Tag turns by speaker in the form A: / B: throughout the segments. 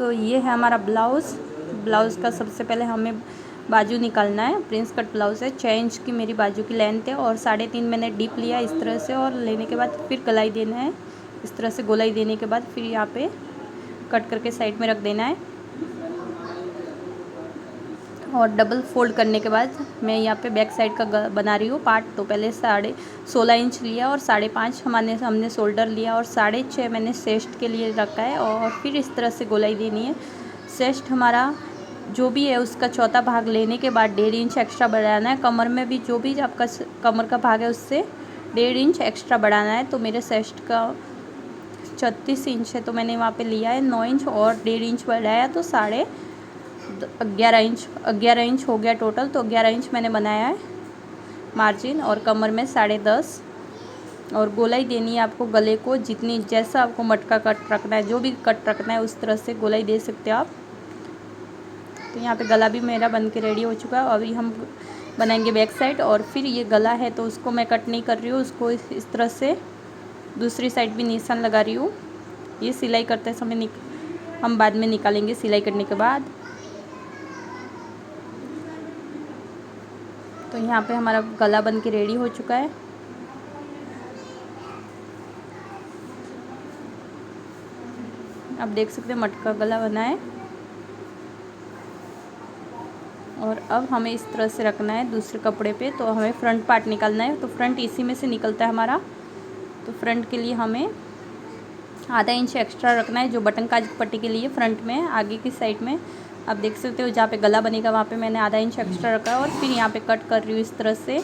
A: तो ये है हमारा ब्लाउज़। ब्लाउज़ का सबसे पहले हमें बाजू निकालना है। प्रिंस कट ब्लाउज़ है, 6 इंच की मेरी बाजू की लेंथ है और 3.5 मैंने डीप लिया इस तरह से, और लेने के बाद फिर गलाई देना है। इस तरह से गोलाई देने के बाद फिर यहाँ पे कट करके साइड में रख देना है। और डबल फोल्ड करने के बाद मैं यहाँ पे बैक साइड का बना रही हूँ पार्ट। तो पहले 16.5 इंच लिया और 5.5 हमने शोल्डर लिया और 6.5 मैंने चेस्ट के लिए रखा है। और फिर इस तरह से गोलाई देनी है। चेस्ट हमारा जो भी है उसका चौथा भाग लेने के बाद 1.5 इंच एक्स्ट्रा बढ़ाना है। कमर में भी जो भी आपका कमर का भाग है उससे 1.5 इंच एक्स्ट्रा बढ़ाना है। तो मेरे चेस्ट का 36 इंच है तो मैंने वहाँ पे लिया है 9 इंच और 1.5 इंच बढ़ाया तो 11 इंच हो गया टोटल। तो 11 इंच मैंने बनाया है मार्जिन, और कमर में 10.5। और गोलाई देनी है आपको गले को, जितनी जैसा आपको मटका कट रखना है, जो भी कट रखना है उस तरह से गोलाई दे सकते हो आप। तो यहाँ पे गला भी मेरा बन के रेडी हो चुका है। अभी हम बनाएंगे बैक साइड। और फिर ये गला है तो उसको मैं कट नहीं कर रही हूँ, उसको इस तरह से दूसरी साइड भी निशान लगा रही हूँ। ये सिलाई करते समय हम बाद में निकालेंगे सिलाई करने के बाद। तो यहाँ पे हमारा गला बन के रेडी हो चुका है। आप देख सकते हैं मटका गला बना है। और अब हमें इस तरह से रखना है दूसरे कपड़े पे। तो हमें फ्रंट पार्ट निकालना है। तो फ्रंट इसी में से निकलता है हमारा। तो फ्रंट के लिए हमें आधा इंच एक्स्ट्रा रखना है, जो बटन काज पट्टी के लिए फ्रंट में आगे की साइड में। आप देख सकते हो जहाँ पे गला बनेगा वहाँ पे मैंने आधा इंच एक्स्ट्रा रखा है। और फिर यहाँ पे कट कर रही हूँ इस तरह से।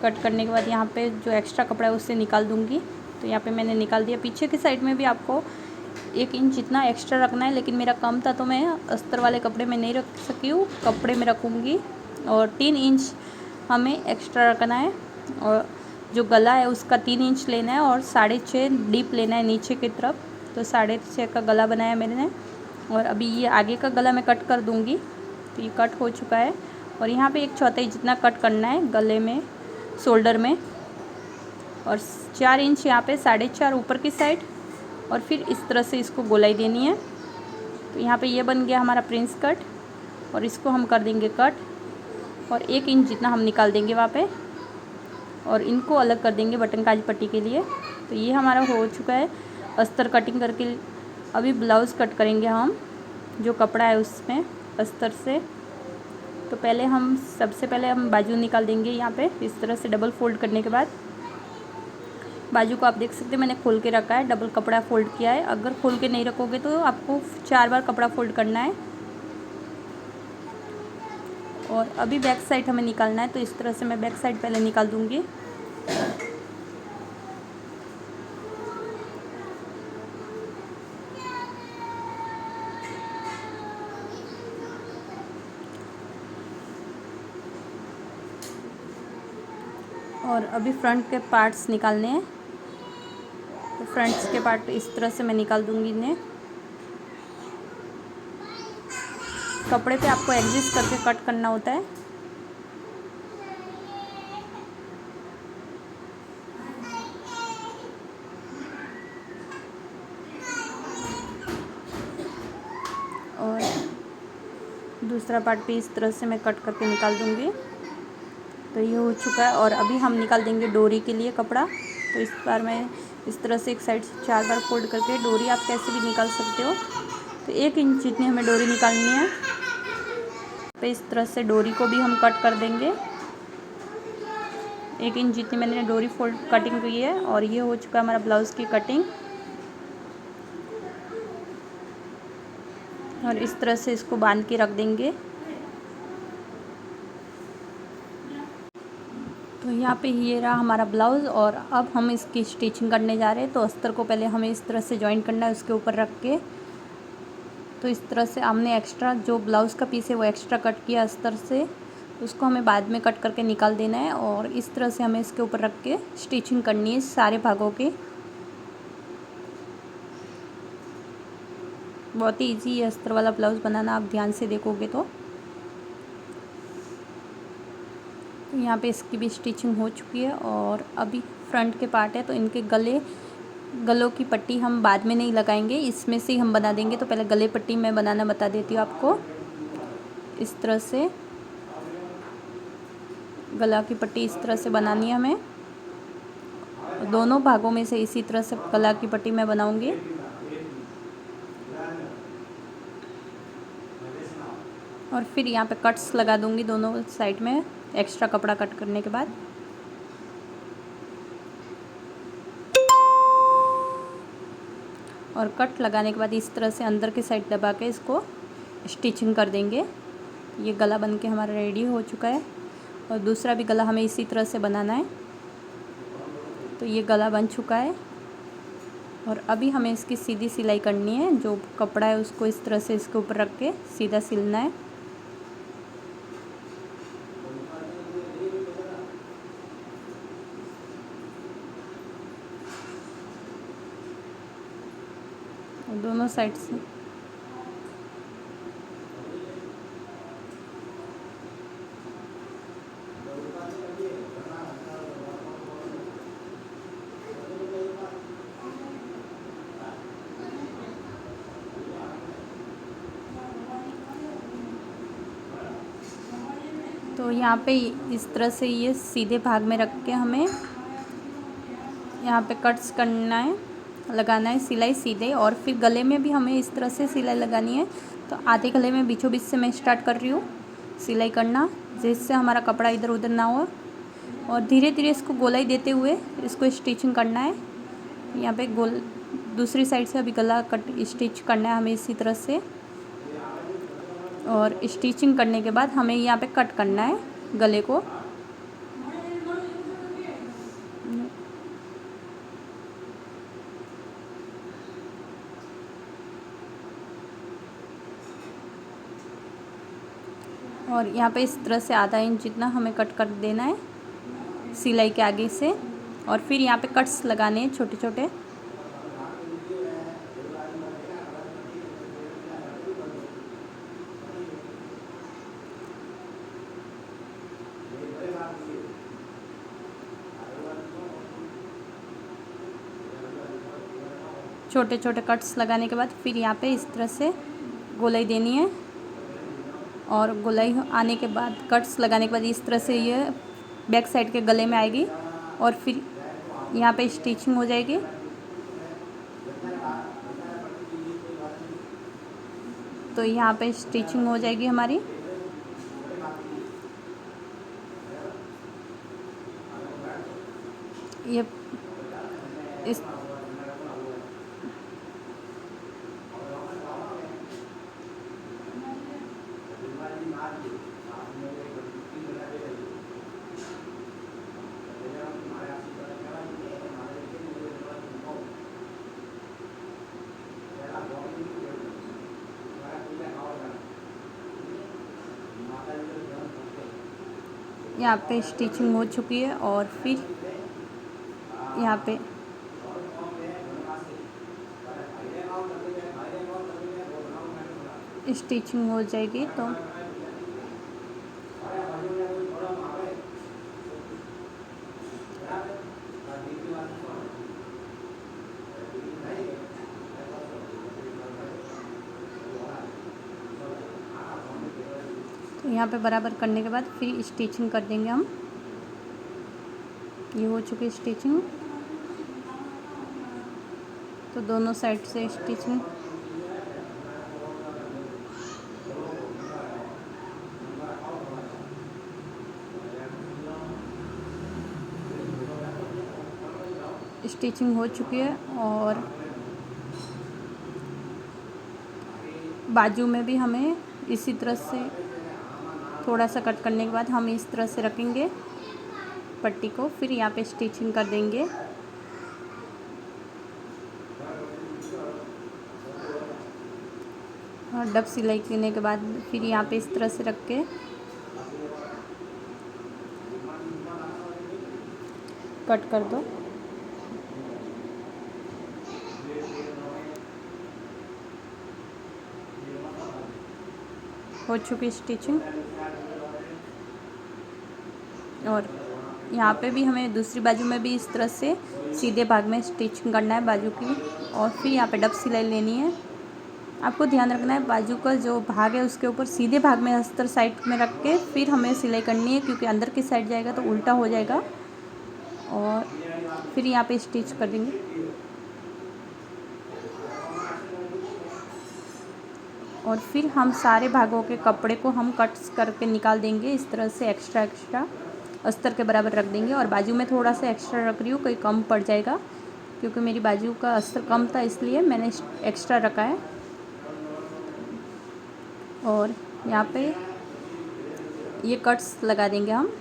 A: कट करने के बाद यहाँ पे जो एक्स्ट्रा कपड़ा है उससे निकाल दूँगी। तो यहाँ पे मैंने निकाल दिया। पीछे की साइड में भी आपको 1 इंच जितना एक्स्ट्रा रखना है, लेकिन मेरा कम था तो मैं अस्तर वाले कपड़े में नहीं रख सकी हूँ, कपड़े में रखूँगी। और 3 इंच हमें एक्स्ट्रा रखना है। और जो गला है उसका 3 इंच लेना है और 6.5 डीप लेना है नीचे की तरफ। तो 6.5 का गला बनाया मैंने। और अभी ये आगे का गला मैं कट कर दूँगी। तो ये कट हो चुका है। और यहाँ पे 1/4 जितना कट करना है गले में, शोल्डर में। और 4 इंच यहाँ पे 4.5 ऊपर की साइड। और फिर इस तरह से इसको गोलाई देनी है। तो यहाँ पे ये बन गया हमारा प्रिंस कट। और इसको हम कर देंगे कट। और 1 इंच जितना हम निकाल देंगे वहाँ पे। और इनको अलग कर देंगे बटन काज पट्टी के लिए। तो ये हमारा हो चुका है अस्तर कटिंग करके। अभी ब्लाउज़ कट करेंगे हम, जो कपड़ा है उसमें अस्तर से। तो सबसे पहले हम बाजू निकाल देंगे यहाँ पे इस तरह से डबल फोल्ड करने के बाद। बाजू को आप देख सकते हैं मैंने खोल के रखा है, डबल कपड़ा फोल्ड किया है। अगर खोल के नहीं रखोगे तो आपको 4 बार कपड़ा फोल्ड करना है। और अभी बैक साइड हमें निकालना है। तो इस तरह से मैं बैक साइड पहले निकाल दूँगी। और अभी फ्रंट के पार्ट्स निकालने हैं। तो फ्रंट्स के पार्ट इस तरह से मैं निकाल दूँगी इन्हें। कपड़े पे आपको एडजस्ट करके कट करना होता है। और दूसरा पार्ट भी इस तरह से मैं कट करके निकाल दूँगी। तो ये हो चुका है। और अभी हम निकाल देंगे डोरी के लिए कपड़ा। तो इस बार मैं इस तरह से एक साइड से 4 बार फोल्ड करके, डोरी आप कैसे भी निकाल सकते हो। तो 1 इंच जितनी हमें डोरी निकालनी है। तो इस तरह से डोरी को भी हम कट कर देंगे। 1 इंच जितनी मैंने डोरी कटिंग की है। और ये हो चुका है हमारा ब्लाउज़ की कटिंग। और इस तरह से इसको बांध के रख देंगे। तो यहाँ पे ये रहा हमारा ब्लाउज़। और अब हम इसकी स्टिचिंग करने जा रहे हैं। तो अस्तर को पहले हमें इस तरह से जॉइन करना है उसके ऊपर रख के। तो इस तरह से हमने एक्स्ट्रा जो ब्लाउज़ का पीस है वो एक्स्ट्रा कट किया अस्तर से, उसको हमें बाद में कट करके निकाल देना है। और इस तरह से हमें इसके ऊपर रख के स्टिचिंग करनी है सारे भागों की। बहुत ही ईजी है अस्तर वाला ब्लाउज़ बनाना, आप ध्यान से देखोगे तो। यहाँ पे इसकी भी स्टिचिंग हो चुकी है। और अभी फ्रंट के पार्ट है तो इनके गले गलों की पट्टी हम बाद में नहीं लगाएंगे, इसमें से ही हम बना देंगे। तो पहले गले पट्टी मैं बनाना बता देती हूँ आपको। इस तरह से गला की पट्टी इस तरह से बनानी है हमें। दोनों भागों में से इसी तरह से गला की पट्टी मैं बनाऊंगी। और फिर यहाँ पे कट्स लगा दूंगी दोनों साइड में, एक्स्ट्रा कपड़ा कट करने के बाद। और कट लगाने के बाद इस तरह से अंदर की साइड दबा के इसको स्टिचिंग कर देंगे। ये गला बन के हमारा रेडी हो चुका है। और दूसरा भी गला हमें इसी तरह से बनाना है। तो ये गला बन चुका है। और अभी हमें इसकी सीधी सिलाई करनी है। जो कपड़ा है उसको इस तरह से इसके ऊपर रख के सीधा सिलना है। दोनों साइड से तो यहाँ पे इस तरह से ये सीधे भाग में रख के हमें यहाँ पे कट्स करना है, लगाना है सिलाई सीधे। और फिर गले में भी हमें इस तरह से सिलाई लगानी है। तो आधे गले में बीचों बीच से मैं स्टार्ट कर रही हूँ सिलाई करना, जिससे हमारा कपड़ा इधर उधर ना हो। और धीरे धीरे इसको गोलाई देते हुए इसको स्टिचिंग करना है। यहाँ पे गोल दूसरी साइड से अभी गला कट स्टिच करना है हमें इसी तरह से। और स्टिचिंग करने के बाद हमें यहाँ पे कट करना है गले को। और यहाँ पे इस तरह से आधा इंच जितना हमें कट कर देना है सिलाई के आगे से। और फिर यहाँ पे कट्स लगाने हैं छोटे छोटे। छोटे छोटे कट्स लगाने के बाद फिर यहाँ पे इस तरह से गोलाई देनी है। और गोलाई आने के बाद कट्स लगाने के बाद इस तरह से ये बैक साइड के गले में आएगी। और फिर यहाँ पे स्टिचिंग हो जाएगी। तो यहाँ पे स्टिचिंग हो जाएगी हमारी। ये इस यहाँ पे स्टिचिंग हो चुकी है। और फिर यहाँ पे स्टिचिंग हो जाएगी। तो यहाँ पे बराबर करने के बाद फिर स्टिचिंग कर देंगे हम। ये हो चुकी स्टिचिंग। तो दोनों साइड से स्टिचिंग हो चुकी है। और बाजू में भी हमें इसी तरह से थोड़ा सा कट करने के बाद हम इस तरह से रखेंगे पट्टी को। फिर यहाँ पे स्टिचिंग कर देंगे। और डब सिलाई करने के बाद फिर यहाँ पे इस तरह से रख के कट कर दो। हो चुकी स्टिचिंग। और यहाँ पे भी हमें दूसरी बाजू में भी इस तरह से सीधे भाग में स्टिचिंग करना है बाजू की, और फिर यहाँ पे डब सिलाई लेनी है। आपको ध्यान रखना है बाजू का जो भाग है उसके ऊपर सीधे भाग में अस्तर साइड में रख के फिर हमें सिलाई करनी है, क्योंकि अंदर की साइड जाएगा तो उल्टा हो जाएगा। और फिर यहाँ पे स्टिच कर देंगे। और फिर हम सारे भागों के कपड़े को हम कट्स करके निकाल देंगे इस तरह से, एक्स्ट्रा अस्तर के बराबर रख देंगे। और बाजू में थोड़ा सा एक्स्ट्रा रख रही हूँ, कहीं कम पड़ जाएगा, क्योंकि मेरी बाजू का अस्तर कम था इसलिए मैंने एक्स्ट्रा रखा है। और यहाँ पे ये कट्स लगा देंगे हम।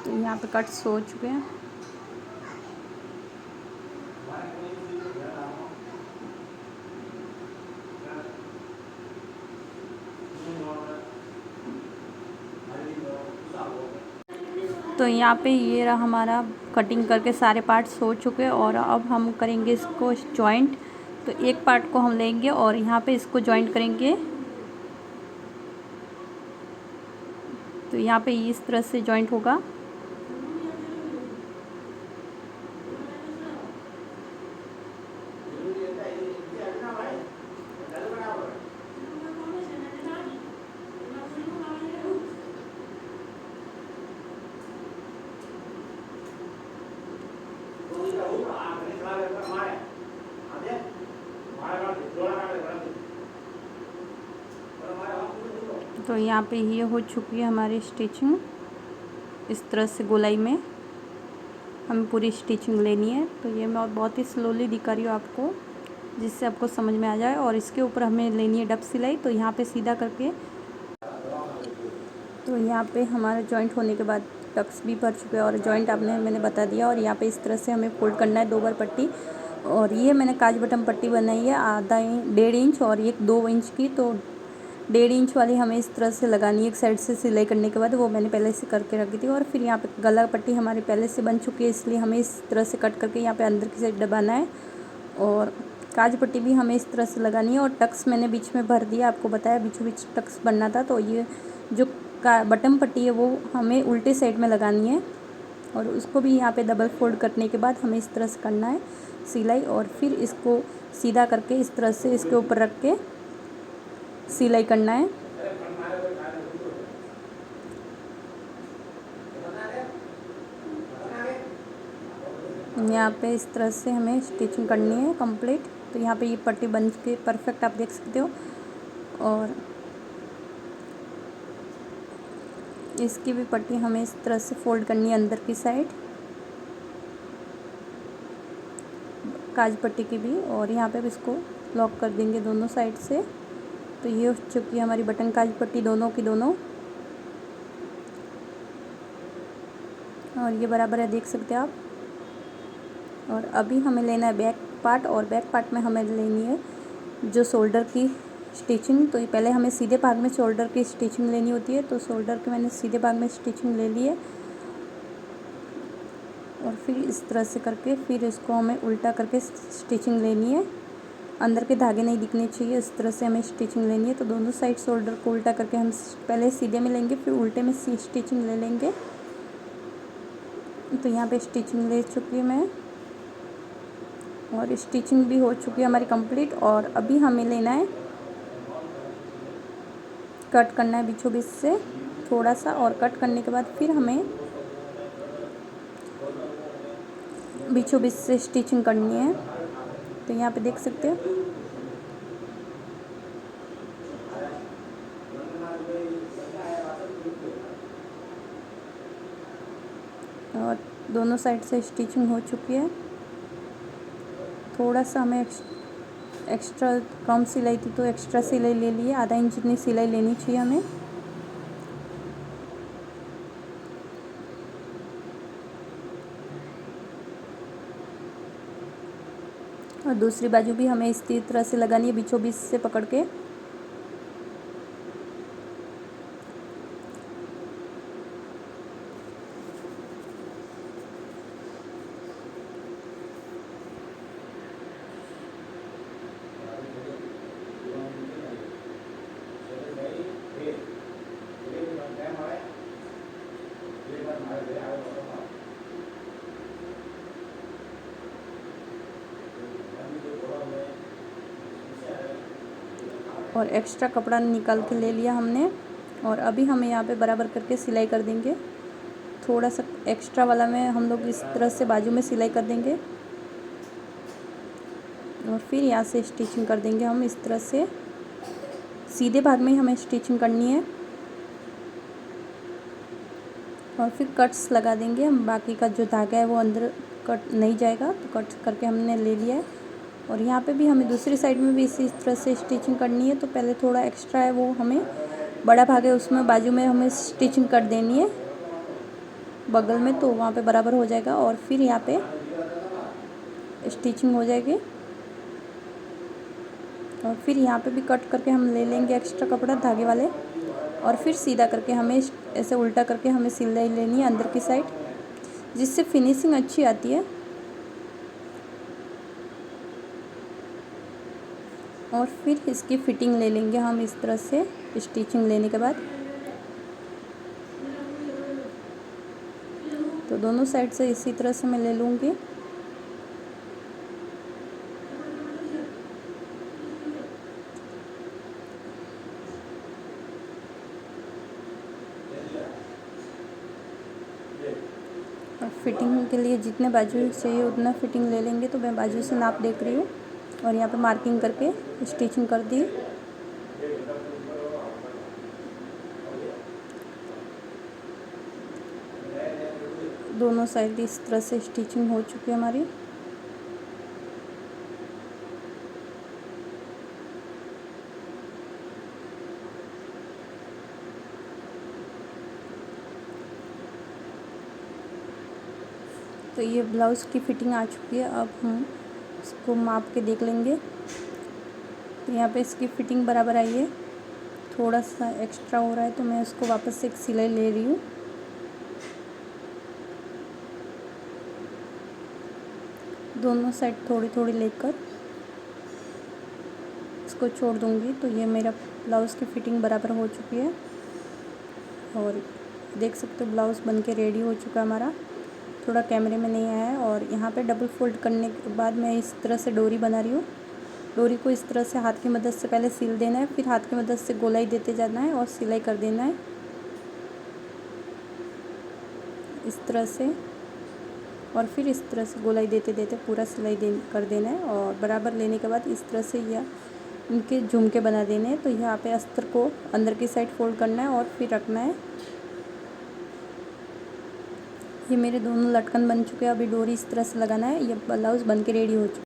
A: तो यहाँ पे कट्स हो चुके हैं। तो यहाँ पे ये रहा हमारा कटिंग करके सारे पार्ट्स हो चुके हैं। और अब हम करेंगे इसको जॉइंट। तो एक पार्ट को हम लेंगे और यहाँ पे इसको जॉइंट करेंगे। तो यहाँ पे इस तरह से जॉइंट होगा। तो यहाँ पे ये हो चुकी है हमारी स्टिचिंग। इस तरह से गोलाई में हमें पूरी स्टिचिंग लेनी है। तो ये मैं बहुत ही स्लोली दिखा रही हूँ आपको, जिससे आपको समझ में आ जाए। और इसके ऊपर हमें लेनी है डब सिलाई। तो यहाँ पे सीधा करके, तो यहाँ पे हमारा जॉइंट होने के बाद टक्स भी भर चुके हैं और जॉइंट मैंने बता दिया। और यहाँ पे इस तरह से हमें फोल्ड करना है 2 बार पट्टी। और ये मैंने काज बटन पट्टी बनाई है 1.5 इंच और एक 2 इंच की। तो 1.5 इंच वाली हमें इस तरह से लगानी है एक साइड से सिलाई करने के बाद, वो मैंने पहले से करके रखी थी। और फिर यहाँ पे गला पट्टी हमारी पहले से बन चुकी है, इसलिए हमें इस तरह से कट करके यहाँ पे अंदर की साइड दबाना है। और काज पट्टी भी हमें इस तरह से लगानी है। और टक्स मैंने बीच में भर दिया, आपको बताया बीचों बीच टक्स बनना था। तो ये जो बटन पट्टी है वो हमें उल्टे साइड में लगानी है। और उसको भी यहाँ पे डबल फोल्ड करने के बाद हमें इस तरह से करना है सिलाई। और फिर इसको सीधा करके इस तरह से इसके ऊपर रख के सिलाई करना है। यहाँ पे इस तरह से हमें स्टिचिंग करनी है कंप्लीट। तो यहाँ पे ये पट्टी बन के परफेक्ट आप देख सकते हो। और इसकी भी पट्टी हमें इस तरह से फोल्ड करनी है अंदर की साइड, काज पट्टी की भी। और यहाँ पे भी इसको लॉक कर देंगे दोनों साइड से। तो ये हो चुकी है हमारी बटन काज पट्टी दोनों की दोनों। और ये बराबर है, देख सकते हैं आप। और अभी हमें लेना है बैक पार्ट। और बैक पार्ट में हमें लेनी है जो शोल्डर की स्टिचिंग। तो ये पहले हमें सीधे भाग में शोल्डर की स्टिचिंग लेनी होती है। तो शोल्डर की मैंने सीधे भाग में स्टिचिंग ले ली है। और फिर इस तरह से करके फिर इसको हमें उल्टा करके स्टिचिंग लेनी है। अंदर के धागे नहीं दिखने चाहिए, इस तरह से हमें स्टिचिंग लेनी है। तो दोनों साइड शोल्डर को उल्टा करके हम पहले सीधे में लेंगे, फिर उल्टे में स्टिचिंग ले लेंगे। तो यहाँ पे स्टिचिंग ले चुकी मैं और स्टिचिंग भी हो चुकी है हमारी कंप्लीट। और अभी हमें लेना है, कट करना है बीचों बीच से थोड़ा सा। और कट करने के बाद फिर हमें बीचों बीच से स्टिचिंग करनी है। तो यहाँ पे देख सकते हो। और दोनों साइड से स्टिचिंग हो चुकी है। थोड़ा सा हमें एक्स्ट्रा कम सिलाई थी तो एक्स्ट्रा सिलाई ले लिए, 1/2 इंच जितनी सिलाई लेनी चाहिए हमें। और दूसरी बाजू भी हमें इसी तरह से लगानी है, बीचों बीच से पकड़ के। और एक्स्ट्रा कपड़ा निकाल के ले लिया हमने, और अभी हमें यहाँ पे बराबर करके सिलाई कर देंगे। थोड़ा सा एक्स्ट्रा वाला में हम लोग इस तरह से बाजू में सिलाई कर देंगे, और फिर यहाँ से स्टिचिंग कर देंगे हम इस तरह से। सीधे भाग में ही हमें स्टिचिंग करनी है, और फिर कट्स लगा देंगे हम। बाकी का जो धागा है वो अंदर कट नहीं जाएगा, तो कट करके हमने ले लिया है। और यहाँ पे भी हमें दूसरी साइड में भी इसी तरह से स्टिचिंग करनी है। तो पहले थोड़ा एक्स्ट्रा है वो हमें, बड़ा भाग है उसमें बाजू में हमें स्टिचिंग कर देनी है बगल में, तो वहाँ पे बराबर हो जाएगा। और फिर यहाँ पे स्टिचिंग हो जाएगी, और फिर यहाँ पे भी कट करके हम ले लेंगे एक्स्ट्रा कपड़ा धागे वाले, और फिर सीधा करके हमें ऐसे उल्टा करके हमें सिलाई लेनी है अंदर की साइड, जिससे फिनिशिंग अच्छी आती है। और फिर इसकी फिटिंग ले लेंगे हम इस तरह से स्टिचिंग लेने के बाद। तो दोनों साइड से इसी तरह से मैं ले लूँगी। और फिटिंग के लिए जितने बाजू चाहिए उतना फिटिंग ले लेंगे। तो मैं बाजू से नाप देख रही हूँ, और यहाँ पे मार्किंग करके स्टिचिंग कर दी। दोनों साइड इस तरह से स्टिचिंग हो चुकी है हमारी। तो ये ब्लाउज़ की फ़िटिंग आ चुकी है। अब हम इसको माप के देख लेंगे। तो यहाँ पे इसकी फ़िटिंग बराबर आई है, थोड़ा सा एक्स्ट्रा हो रहा है तो मैं उसको वापस से एक सिलाई ले रही हूँ। दोनों साइड थोड़ी थोड़ी लेकर इसको छोड़ दूँगी। तो ये मेरा ब्लाउज़ की फ़िटिंग बराबर हो चुकी है, और देख सकते हो ब्लाउज़ बन के रेडी हो चुका है हमारा। थोड़ा कैमरे में नहीं आया है। और यहाँ पे डबल फोल्ड करने के बाद मैं इस तरह से डोरी बना रही हूँ। डोरी को इस तरह से हाथ की मदद से पहले सिल देना है, फिर हाथ की मदद से गोलाई देते जाना है और सिलाई कर देना है इस तरह से। और फिर इस तरह से गोलाई देते देते पूरा सिलाई कर देना है। और बराबर लेने के बाद इस तरह से यह इनके झुमके बना देने हैं। तो यहाँ पे अस्तर को अंदर की साइड फोल्ड करना है और फिर रखना है। ये मेरे दोनों लटकन बन चुके हैं। अभी डोरी इस तरह से लगाना है। ये ब्लाउज़ बन के रेडी हो चुका है।